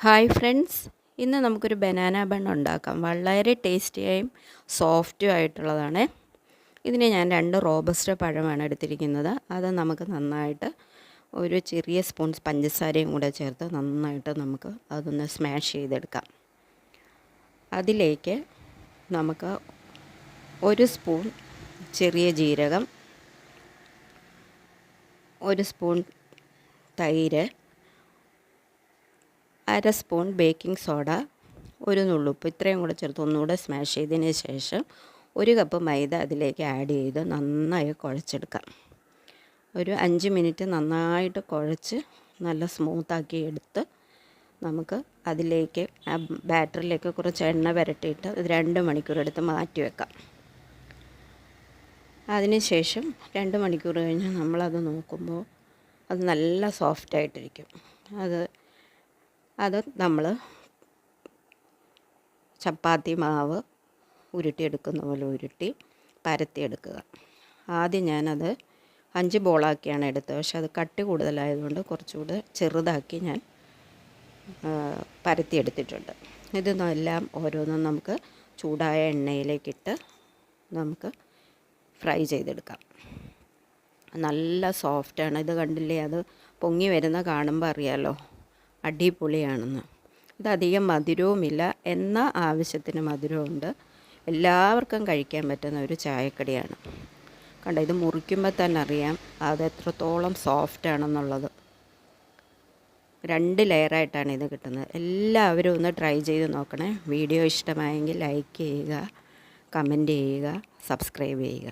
Hi friends, ഇന്ന് നമുക്കൊരു banana bun ഉണ്ടാക്കാം. വളരെ ടേസ്റ്റിയായും സോഫ്റ്റും ആയിട്ടുള്ളതാണ്. ഇതിന് ഞാൻ 2 റോബസ്റ്റ പഴമാണ് എടുത്തിരിക്കുന്നത്. അത് നമുക്ക് നന്നായിട്ട് ഒരു ചെറിയ സ്പൂൺ പഞ്ചസാരയും കൂടെ ചേർത്ത് നന്നായിട്ട് നമുക്ക് അതൊന്ന് സ്മാഷ് ചെയ്തെടുക്കാം. അതിലേക്ക് നമുക്ക് 1 സ്പൂൺ ചെറിയ ജീരകം, 1 സ്പൂൺ തൈര്, 1/2 സ്പൂൺ ബേക്കിംഗ് സോഡ, 1 നുള്ളുപ്പ്, ഇത്രയും കൂടെ ചേർത്ത് ഒന്നുകൂടെ സ്മാഷ് ചെയ്തതിന് ശേഷം 1 കപ്പ് മൈദ അതിലേക്ക് ആഡ് ചെയ്ത് നന്നായി കുഴച്ചെടുക്കാം. ഒരു 5 മിനിറ്റ് നന്നായിട്ട് കുഴച്ച് നല്ല സ്മൂത്താക്കി എടുത്ത് നമുക്ക് അതിലേക്ക് ആ ബാറ്ററിലേക്ക് കുറച്ച് എണ്ണ പുരട്ടിയിട്ട് 2 മണിക്കൂർ എടുത്ത് മാറ്റി വെക്കാം. അതിന് ശേഷം 2 മണിക്കൂർ കഴിഞ്ഞ് നമ്മളത് നോക്കുമ്പോൾ അത് നല്ല സോഫ്റ്റായിട്ടിരിക്കും. അത് നമ്മൾ ചപ്പാത്തി മാവ് ഉരുട്ടിയെടുക്കുന്ന പോലെ ഉരുട്ടി പരത്തിയെടുക്കുക. ആദ്യം ഞാനത് 5 ബോളാക്കിയാണ് എടുത്തത്. പക്ഷെ അത് കട്ടി കൂടുതലായതുകൊണ്ട് കുറച്ചുകൂടെ ചെറുതാക്കി ഞാൻ പരത്തിയെടുത്തിട്ടുണ്ട്. ഇതെല്ലാം ഓരോന്നും നമുക്ക് ചൂടായ എണ്ണയിലേക്കിട്ട് നമുക്ക് ഫ്രൈ ചെയ്തെടുക്കാം. നല്ല സോഫ്റ്റാണ്. ഇത് കണ്ടില്ലേ, അത് പൊങ്ങി വരുന്ന കാണുമ്പോൾ അറിയാമല്ലോ അടിപൊളിയാണെന്ന്. ഇതധികം മധുരവുമില്ല, എന്നാൽ ആവശ്യത്തിന് മധുരമുണ്ട്. എല്ലാവർക്കും കഴിക്കാൻ പറ്റുന്ന ഒരു ചായക്കടിയാണ്. കണ്ടോ, ഇത് മുറിക്കുമ്പോൾ തന്നെ അറിയാം അത് എത്രത്തോളം സോഫ്റ്റാണെന്നുള്ളത്. 2 ലെയറായിട്ടാണ് ഇത് കിട്ടുന്നത്. എല്ലാവരും ഒന്ന് ട്രൈ ചെയ്ത് നോക്കണേ. വീഡിയോ ഇഷ്ടമായെങ്കിൽ ലൈക്ക് ചെയ്യുക, കമൻറ്റ് ചെയ്യുക, സബ്സ്ക്രൈബ് ചെയ്യുക.